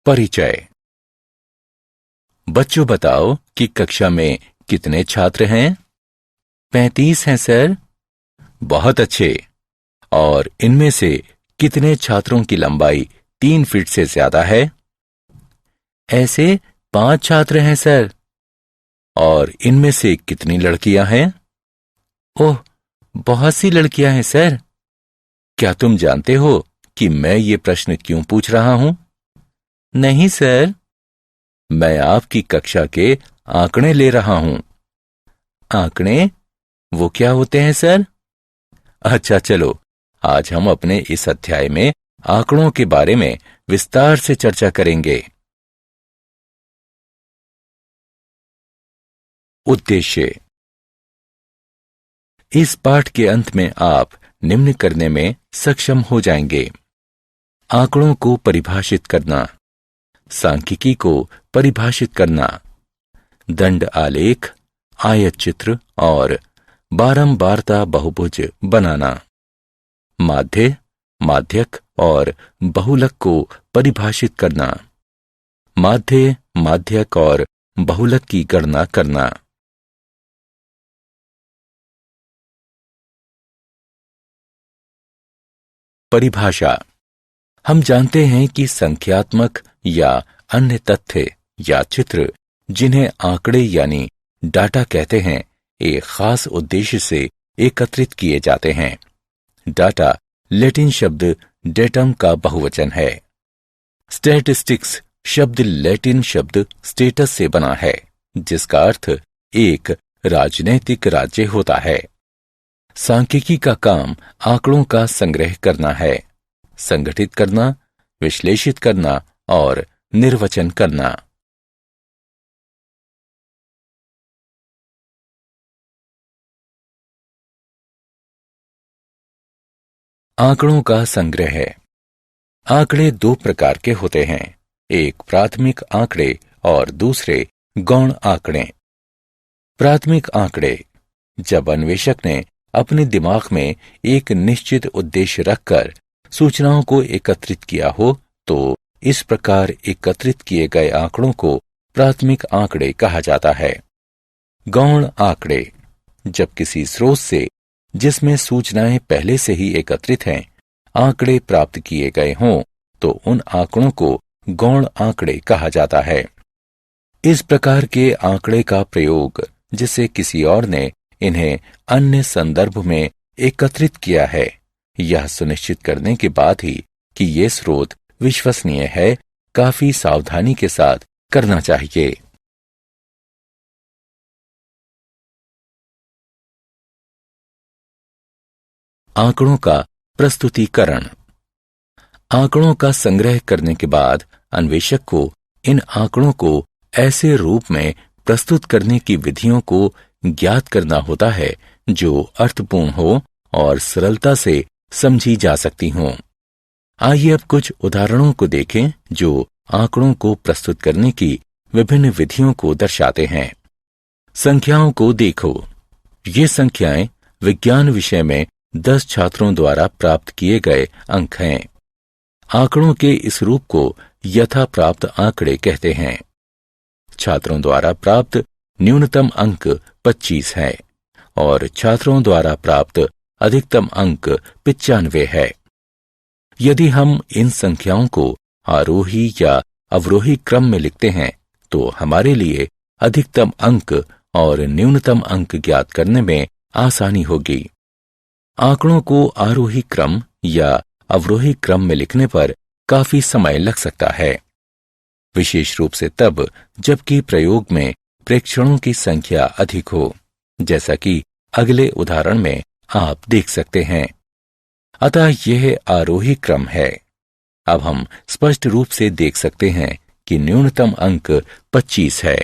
परिचय। बच्चों बताओ कि कक्षा में कितने छात्र हैं? 35 हैं सर। बहुत अच्छे। और इनमें से कितने छात्रों की लंबाई 3 फीट से ज्यादा है? ऐसे 5 छात्र हैं सर। और इनमें से कितनी लड़कियां हैं? ओह, बहुत सी लड़कियां हैं सर। क्या तुम जानते हो कि मैं ये प्रश्न क्यों पूछ रहा हूं? नहीं सर। मैं आपकी कक्षा के आंकड़े ले रहा हूं। आंकड़े? वो क्या होते हैं सर? अच्छा चलो, आज हम अपने इस अध्याय में आंकड़ों के बारे में विस्तार से चर्चा करेंगे। उद्देश्य। इस पाठ के अंत में आप निम्न करने में सक्षम हो जाएंगे: आंकड़ों को परिभाषित करना, सांख्यिकी को परिभाषित करना, दंड आलेख, आयत चित्र और बारंबारता बहुभुज बनाना, माध्य, माध्यक और बहुलक को परिभाषित करना, माध्य, माध्यक और बहुलक की गणना करना। परिभाषा। हम जानते हैं कि संख्यात्मक या अन्य तथ्य या चित्र, जिन्हें आंकड़े यानी डाटा कहते हैं, एक खास उद्देश्य से एकत्रित किए जाते हैं। डाटा लैटिन शब्द डेटम का बहुवचन है। स्टैटिस्टिक्स शब्द लैटिन शब्द स्टेटस से बना है, जिसका अर्थ एक राजनैतिक राज्य होता है। सांख्यिकी का काम आंकड़ों का संग्रह करना है, संगठित करना, विश्लेषित करना और निर्वचन करना। आंकड़ों का संग्रह है। आंकड़े दो प्रकार के होते हैं, एक प्राथमिक आंकड़े और दूसरे गौण आंकड़े। प्राथमिक आंकड़े। जब अन्वेषक ने अपने दिमाग में एक निश्चित उद्देश्य रखकर सूचनाओं को एकत्रित किया हो, तो इस प्रकार एकत्रित किए गए आंकड़ों को प्राथमिक आंकड़े कहा जाता है। गौण आंकड़े। जब किसी स्रोत से, जिसमें सूचनाएं पहले से ही एकत्रित हैं, आंकड़े प्राप्त किए गए हों, तो उन आंकड़ों को गौण आंकड़े कहा जाता है। इस प्रकार के आंकड़े का प्रयोग, जिसे किसी और ने इन्हें अन्य संदर्भ में एकत्रित किया है, यह सुनिश्चित करने के बाद ही कि ये स्रोत विश्वसनीय है, काफी सावधानी के साथ करना चाहिए। आंकड़ों का प्रस्तुतिकरण। आंकड़ों का संग्रह करने के बाद अन्वेषक को इन आंकड़ों को ऐसे रूप में प्रस्तुत करने की विधियों को ज्ञात करना होता है जो अर्थपूर्ण हो और सरलता से समझी जा सकती हों। आइए अब कुछ उदाहरणों को देखें जो आंकड़ों को प्रस्तुत करने की विभिन्न विधियों को दर्शाते हैं। संख्याओं को देखो। ये संख्याएं विज्ञान विषय में 10 छात्रों द्वारा प्राप्त किए गए अंक हैं। आंकड़ों के इस रूप को यथा प्राप्त आंकड़े कहते हैं। छात्रों द्वारा प्राप्त न्यूनतम अंक 25 है और छात्रों द्वारा प्राप्त अधिकतम अंक 95 है। यदि हम इन संख्याओं को आरोही या अवरोही क्रम में लिखते हैं, तो हमारे लिए अधिकतम अंक और न्यूनतम अंक ज्ञात करने में आसानी होगी। आंकड़ों को आरोही क्रम या अवरोही क्रम में लिखने पर काफी समय लग सकता है, विशेष रूप से तब जबकि प्रयोग में प्रेक्षणों की संख्या अधिक हो, जैसा कि अगले उदाहरण में आप देख सकते हैं। अतः यह आरोही क्रम है। अब हम स्पष्ट रूप से देख सकते हैं कि न्यूनतम अंक 25 है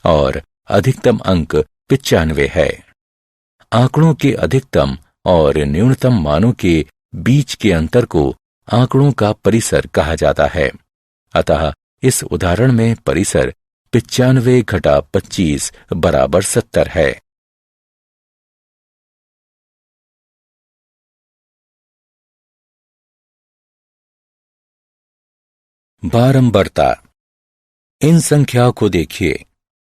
और अधिकतम अंक 95 है। आंकड़ों के अधिकतम और न्यूनतम मानों के बीच के अंतर को आंकड़ों का परिसर कहा जाता है। अतः इस उदाहरण में परिसर 95 घटा 25 बराबर 70 है। बारंबारता। इन संख्याओं को देखिए,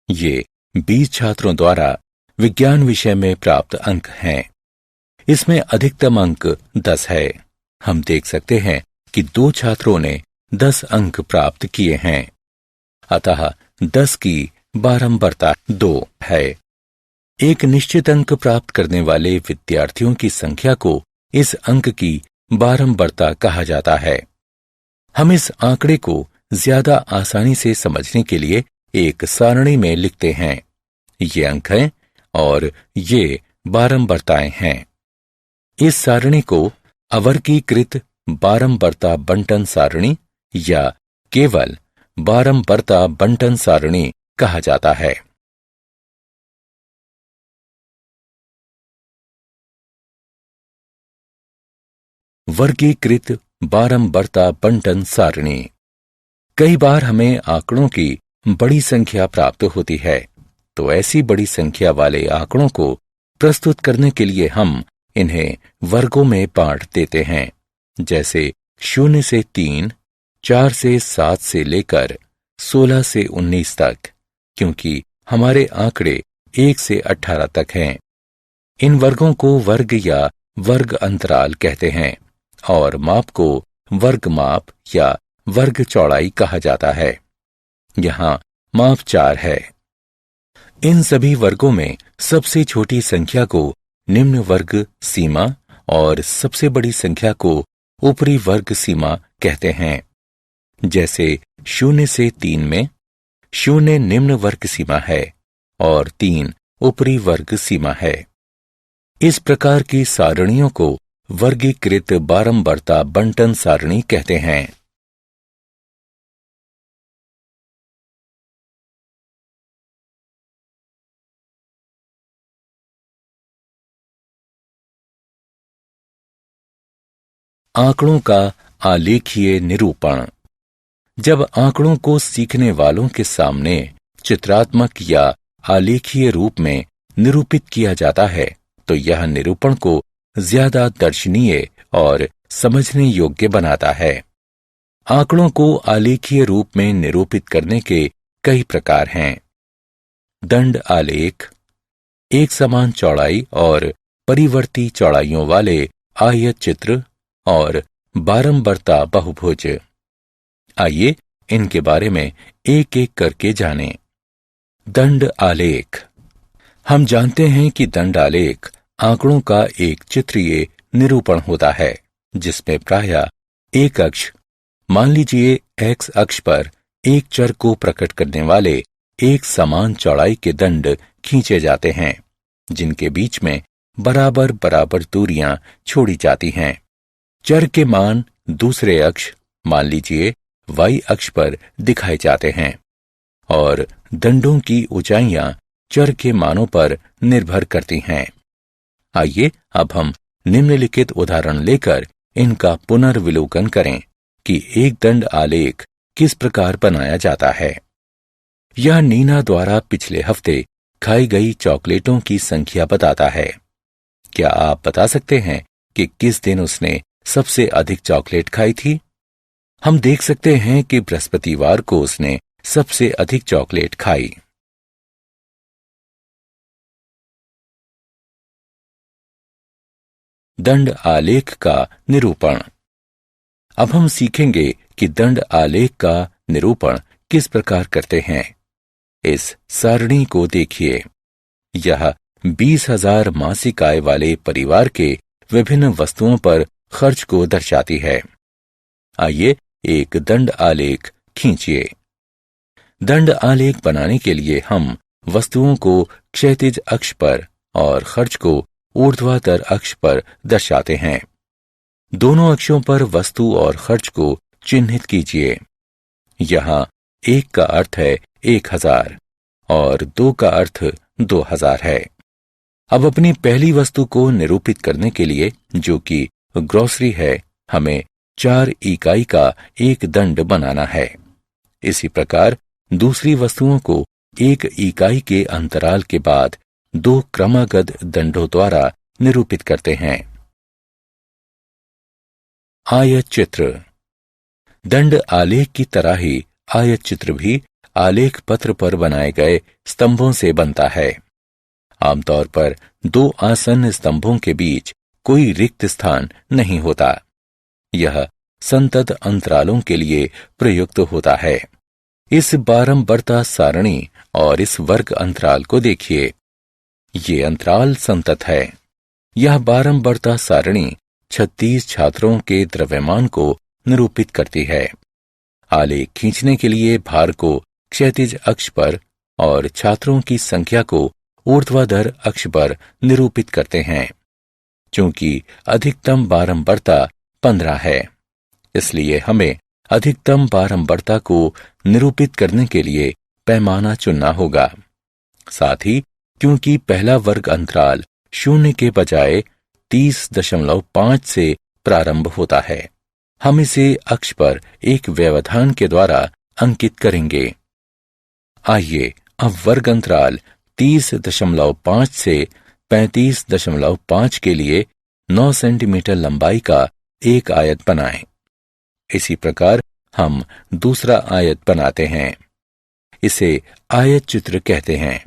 ये 20 छात्रों द्वारा विज्ञान विषय में प्राप्त अंक हैं। इसमें अधिकतम अंक 10 है। हम देख सकते हैं कि 2 छात्रों ने 10 अंक प्राप्त किए हैं, अतः 10 की बारंबारता 2 है। एक निश्चित अंक प्राप्त करने वाले विद्यार्थियों की संख्या को इस अंक की बारंबारता कहा जाता है। हम इस आंकड़े को ज्यादा आसानी से समझने के लिए एक सारणी में लिखते हैं। ये अंक हैं और ये बारंबारताएं हैं। इस सारणी को अवर्गीकृत बारंबारता बंटन सारणी या केवल बारंबारता बंटन सारणी कहा जाता है। वर्गीकृत बारंबारता बंटन सारणी। कई बार हमें आंकड़ों की बड़ी संख्या प्राप्त होती है, तो ऐसी बड़ी संख्या वाले आंकड़ों को प्रस्तुत करने के लिए हम इन्हें वर्गों में बांट देते हैं, जैसे 0 से 3, 4 से 7 से लेकर 16 से 19 तक, क्योंकि हमारे आंकड़े 1 से 18 तक हैं। इन वर्गों को वर्ग या वर्ग अंतराल कहते हैं और माप को वर्ग माप या वर्ग चौड़ाई कहा जाता है। यहाँ माप 4 है। इन सभी वर्गों में सबसे छोटी संख्या को निम्न वर्ग सीमा और सबसे बड़ी संख्या को ऊपरी वर्ग सीमा कहते हैं। जैसे 0 से 3 में 0 निम्न वर्ग सीमा है और 3 ऊपरी वर्ग सीमा है। इस प्रकार की सारणियों को वर्गीकृत बारंबारता बंटन सारणी कहते हैं। आंकड़ों का आलेखीय निरूपण। जब आंकड़ों को सीखने वालों के सामने चित्रात्मक या आलेखीय रूप में निरूपित किया जाता है, तो यह निरूपण को ज्यादा दर्शनीय और समझने योग्य बनाता है। आंकड़ों को आलेखीय रूप में निरूपित करने के कई प्रकार हैं। दंड आलेख, एक समान चौड़ाई और परिवर्ती चौड़ाइयों वाले आयत चित्र और बारंबारता बहुभुज। आइए इनके बारे में एक एक करके जानें। दंड आलेख। हम जानते हैं कि दंड आलेख आंकड़ों का एक चित्रीय निरूपण होता है, जिसमें प्रायः एक अक्ष, मान लीजिए एक्स अक्ष पर एक चर को प्रकट करने वाले एक समान चौड़ाई के दंड खींचे जाते हैं, जिनके बीच में बराबर बराबर दूरियां छोड़ी जाती हैं। चर के मान दूसरे अक्ष, मान लीजिए वाई अक्ष पर दिखाए जाते हैं और दंडों की ऊंचाइयां चर के मानों पर निर्भर करती हैं। आइए अब हम निम्नलिखित उदाहरण लेकर इनका पुनर्विलोकन करें कि एक दंड आलेख किस प्रकार बनाया जाता है। यह नीना द्वारा पिछले हफ्ते खाई गई चॉकलेटों की संख्या बताता है। क्या आप बता सकते हैं कि किस दिन उसने सबसे अधिक चॉकलेट खाई थी? हम देख सकते हैं कि बृहस्पतिवार को उसने सबसे अधिक चॉकलेट खाई। दंड आलेख का निरूपण। अब हम सीखेंगे कि दंड आलेख का निरूपण किस प्रकार करते हैं। इस सारणी को देखिए। यह 20,000 मासिक आय वाले परिवार के विभिन्न वस्तुओं पर खर्च को दर्शाती है। आइए एक दंड आलेख खींचिए। दंड आलेख बनाने के लिए हम वस्तुओं को क्षैतिज अक्ष पर और खर्च को ऊर्ध्वाधर अक्ष पर दर्शाते हैं। दोनों अक्षों पर वस्तु और खर्च को चिन्हित कीजिए। यहाँ 1 का अर्थ है 1000 और 2 का अर्थ 2000 है। अब अपनी पहली वस्तु को निरूपित करने के लिए, जो कि ग्रोसरी है, हमें 4 इकाई का एक दंड बनाना है। इसी प्रकार दूसरी वस्तुओं को 1 इकाई के अंतराल के बाद 2 क्रमागत दंडों द्वारा निरूपित करते हैं। आयत चित्र। दंड आलेख की तरह ही आयत चित्र भी आलेख पत्र पर बनाए गए स्तंभों से बनता है। आमतौर पर दो आसन्न स्तंभों के बीच कोई रिक्त स्थान नहीं होता। यह संतत अंतरालों के लिए प्रयुक्त होता है। इस बारंबारता सारणी और इस वर्ग अंतराल को देखिए। ये अंतराल संतत है। यह बारंबारता सारणी 36 छात्रों के द्रव्यमान को निरूपित करती है। आलेख खींचने के लिए भार को क्षैतिज अक्ष पर और छात्रों की संख्या को ऊर्ध्वाधर अक्ष पर निरूपित करते हैं। चूंकि अधिकतम बारंबारता 15 है, इसलिए हमें अधिकतम बारंबारता को निरूपित करने के लिए पैमाना चुनना होगा। साथ ही क्योंकि पहला वर्ग अंतराल 0 के बजाय 30.5 से प्रारंभ होता है, हम इसे अक्ष पर एक व्यवधान के द्वारा अंकित करेंगे। आइए अब वर्ग अंतराल 30.5 से 35.5 के लिए 9 सेंटीमीटर लंबाई का एक आयत बनाएं। इसी प्रकार हम दूसरा आयत बनाते हैं। इसे आयत चित्र कहते हैं।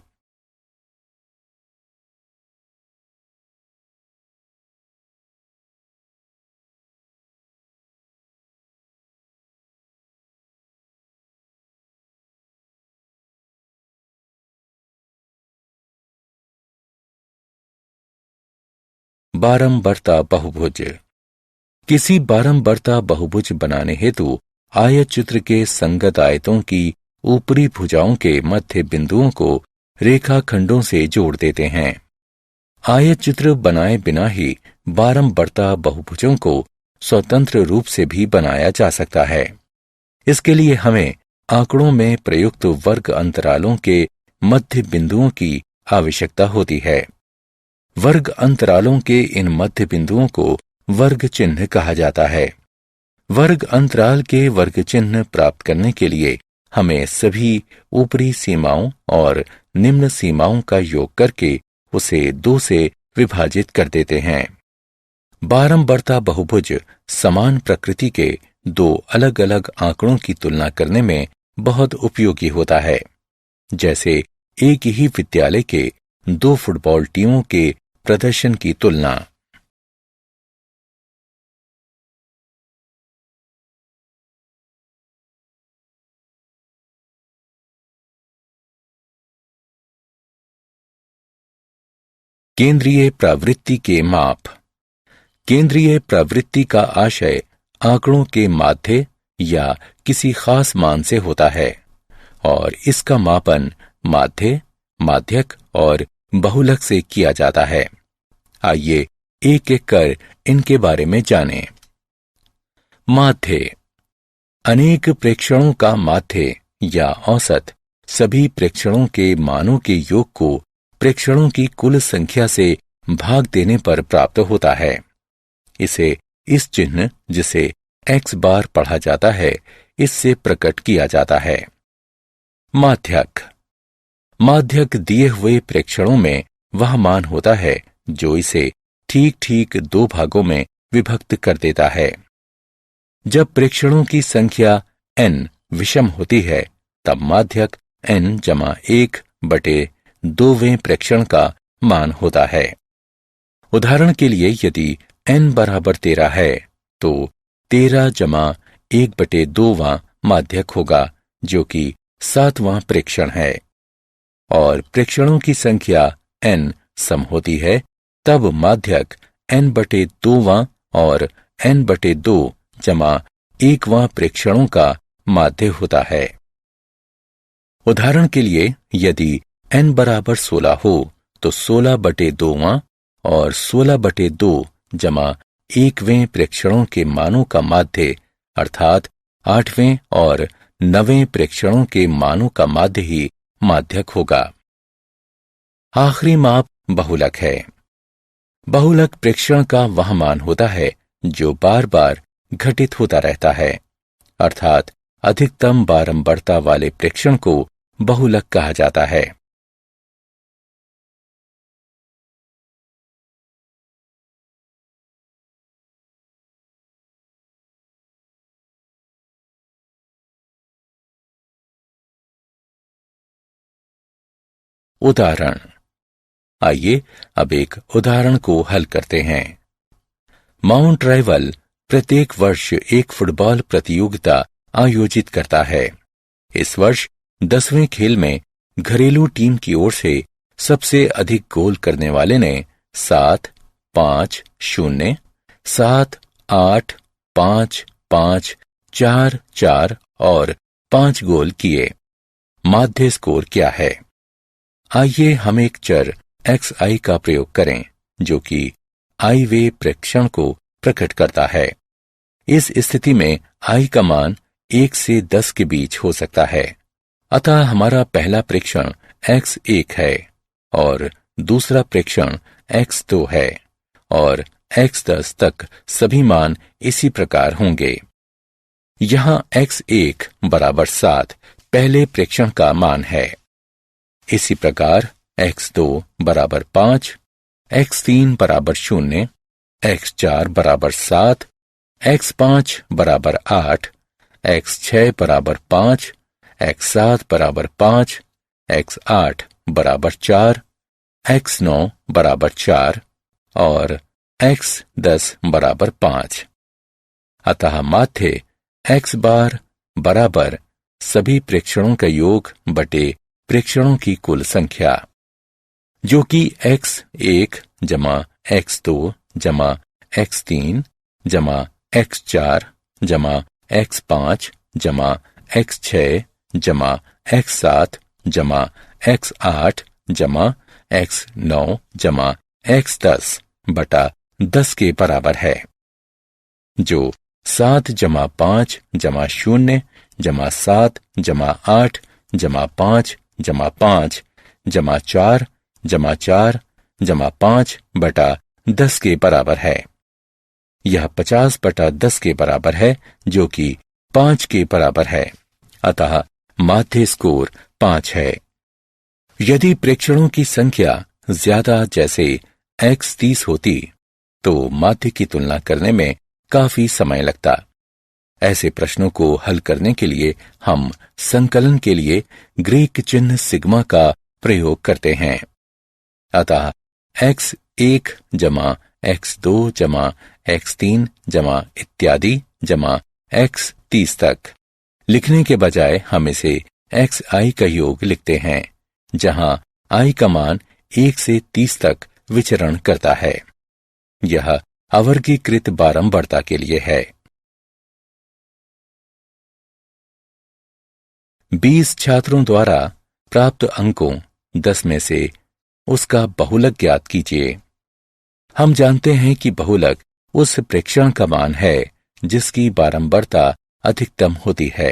बारंबारता बहुभुज। किसी बारंबारता बहुभुज बनाने हेतु आयत चित्र के संगत आयतों की ऊपरी भुजाओं के मध्य बिंदुओं को रेखाखंडों से जोड़ देते हैं। आयत चित्र बनाए बिना ही बारंबारता बहुभुजों को स्वतंत्र रूप से भी बनाया जा सकता है। इसके लिए हमें आंकड़ों में प्रयुक्त वर्ग अंतरालों के मध्य बिंदुओं की आवश्यकता होती है। वर्ग अंतरालों के इन मध्य बिंदुओं को वर्ग चिन्ह कहा जाता है। वर्ग अंतराल के वर्ग चिन्ह प्राप्त करने के लिए हमें सभी ऊपरी सीमाओं और निम्न सीमाओं का योग करके उसे 2 से विभाजित कर देते हैं। बारंबारता बहुभुज समान प्रकृति के दो अलग अलग आंकड़ों की तुलना करने में बहुत उपयोगी होता है। जैसे एक ही विद्यालय के 2 फुटबॉल टीमों के प्रदर्शन की तुलना। केंद्रीय प्रवृत्ति के माप। केंद्रीय प्रवृत्ति का आशय आंकड़ों के माध्य या किसी खास मान से होता है और इसका मापन माध्य, माध्यक और बहुलक से किया जाता है। आइए एक एक कर इनके बारे में जानें। माध्य। अनेक प्रेक्षणों का माध्य या औसत सभी प्रेक्षणों के मानों के योग को प्रेक्षणों की कुल संख्या से भाग देने पर प्राप्त होता है। इसे इस चिन्ह जिसे x बार पढ़ा जाता है, इससे प्रकट किया जाता है। माध्यक। माध्यक दिए हुए प्रेक्षणों में वह मान होता है जो इसे ठीक ठीक 2 भागों में विभक्त कर देता है। जब प्रेक्षणों की संख्या n विषम होती है, तब माध्यक n=1/2वें प्रेक्षण का मान होता है। उदाहरण के लिए यदि n बराबर 13 है, तो 13=1/2वां माध्यक होगा, जो कि 7वां प्रेक्षण है। और प्रेक्षणों की संख्या n सम होती है, तब माध्यक n/2वां और n/2=1वां प्रेक्षणों का माध्य होता है। उदाहरण के लिए यदि n बराबर 16 हो, तो 16/2वां और 16/2=1वें प्रेक्षणों के मानों का माध्य अर्थात 8वें और 9वें प्रेक्षणों के मानों का माध्य ही माध्यक होगा। आखिरी माप बहुलक है। बहुलक प्रेक्षण का वह मान होता है जो बार बार घटित होता रहता है, अर्थात अधिकतम बारंबारता वाले प्रेक्षण को बहुलक कहा जाता है। उदाहरण। आइए अब एक उदाहरण को हल करते हैं। माउंट राइवल प्रत्येक वर्ष एक फुटबॉल प्रतियोगिता आयोजित करता है। इस वर्ष 10वें खेल में घरेलू टीम की ओर से सबसे अधिक गोल करने वाले ने 7, 5, 0, 7, 8, 5, 5, 4, 4 और 5 गोल किए। माध्य स्कोर क्या है? आइए हम एक चर xi का प्रयोग करें जो कि i वे प्रेक्षण को प्रकट करता है। इस स्थिति में i का मान 1 से 10 के बीच हो सकता है। अतः हमारा पहला प्रेक्षण x1 है और दूसरा प्रेक्षण x2 है और x10 तक सभी मान इसी प्रकार होंगे। यहाँ x1 बराबर 7 पहले प्रेक्षण का मान है। इसी प्रकार x2 बराबर 5, x3 बराबर 0, x4 बराबर 7, x5 बराबर 8, x6 बराबर 5, x7 बराबर 5, x8 बराबर 4, x9 बराबर 4 और x10 बराबर 5। अतः माध्य x बार बराबर सभी प्रेक्षणों का योग बटे प्रेक्षणों की कुल संख्या, जो कि x1 जमा x2 जमा x3 जमा x4 जमा x5 जमा x6 जमा x7 जमा x8 जमा x9 जमा x10 बटा 10 के बराबर है, जो 7 जमा 5 जमा 0 जमा 7 जमा 8 जमा 5 जमा 5 जमा 4 जमा 4 जमा 5 बटा 10 के बराबर है। यह 50 बटा 10 के बराबर है, जो कि 5 के बराबर है। अतः माध्य स्कोर 5 है। यदि प्रेक्षणों की संख्या ज्यादा जैसे x 30 होती तो माध्य की तुलना करने में काफी समय लगता। ऐसे प्रश्नों को हल करने के लिए हम संकलन के लिए ग्रीक चिन्ह सिग्मा का प्रयोग करते हैं। अतः x1 जमा x2 जमा x3 जमा इत्यादि जमा x 30 तक लिखने के बजाय हम इसे xi का योग लिखते हैं, जहां i का मान 1 से 30 तक विचरण करता है। यह अवर्गीकृत बारंबारता के लिए है। 20 छात्रों द्वारा प्राप्त अंकों 10 में से उसका बहुलक ज्ञात कीजिए। हम जानते हैं कि बहुलक उस प्रेक्षण का मान है जिसकी बारंबारता अधिकतम होती है।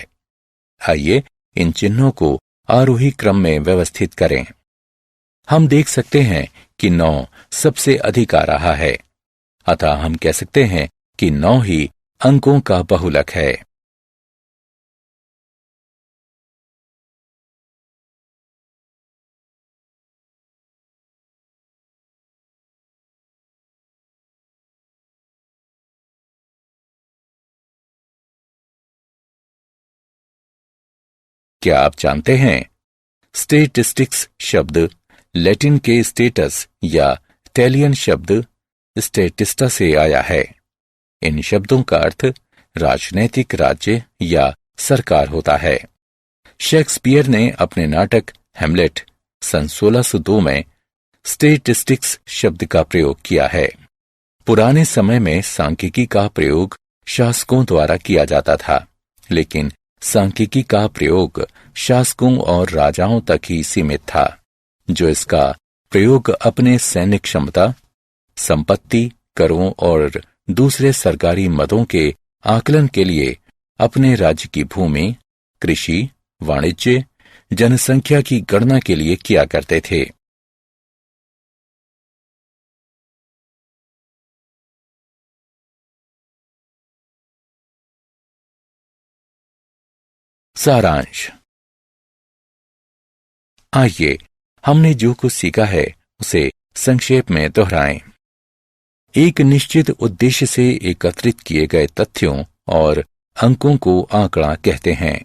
आइए इन चिन्हों को आरोही क्रम में व्यवस्थित करें। हम देख सकते हैं कि 9 सबसे अधिक आ रहा है, अतः हम कह सकते हैं कि 9 ही अंकों का बहुलक है। क्या आप जानते हैं, स्टेटिस्टिक्स शब्द लैटिन के स्टेटस या इटालियन शब्द स्टेटिस्टा से आया है। इन शब्दों का अर्थ राजनैतिक राज्य या सरकार होता है। शेक्सपियर ने अपने नाटक हैमलेट सन 1602 में स्टेटिस्टिक्स शब्द का प्रयोग किया है। पुराने समय में सांख्यिकी का प्रयोग शासकों द्वारा किया जाता था, लेकिन सांख्यिकी का प्रयोग शासकों और राजाओं तक ही सीमित था, जो इसका प्रयोग अपने सैन्य क्षमता, संपत्ति, करों और दूसरे सरकारी मदों के आकलन के लिए अपने राज्य की भूमि, कृषि, वाणिज्य, जनसंख्या की गणना के लिए किया करते थे। सारांश। आइए हमने जो कुछ सीखा है उसे संक्षेप में दोहराएं। एक निश्चित उद्देश्य से एकत्रित किए गए तथ्यों और अंकों को आंकड़ा कहते हैं।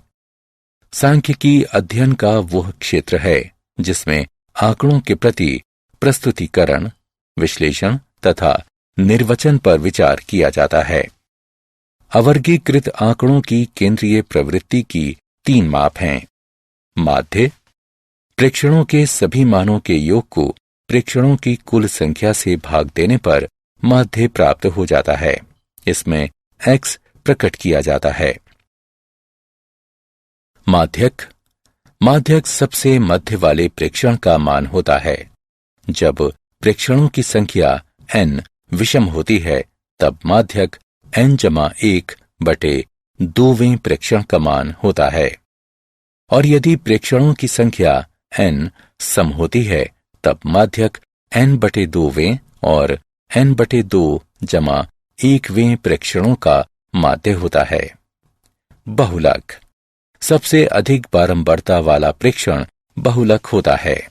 सांख्यिकी अध्ययन का वह क्षेत्र है जिसमें आंकड़ों के प्रति प्रस्तुतिकरण, विश्लेषण तथा निर्वचन पर विचार किया जाता है। अवर्गीकृत आंकड़ों की केंद्रीय प्रवृत्ति की 3 माप हैं। माध्य, प्रेक्षणों के सभी मानों के योग को प्रेक्षणों की कुल संख्या से भाग देने पर माध्य प्राप्त हो जाता है। इसमें x प्रकट किया जाता है। माध्यक, माध्यक सबसे मध्य वाले प्रेक्षण का मान होता है। जब प्रेक्षणों की संख्या n विषम होती है तब माध्यक n/1/2वें प्रेक्षण का मान होता है, और यदि प्रेक्षणों की संख्या n सम होती है तब माध्यक n/2वें और n/2=1वें प्रेक्षणों का माध्य होता है। बहुलक, सबसे अधिक बारंबारता वाला प्रेक्षण बहुलक होता है।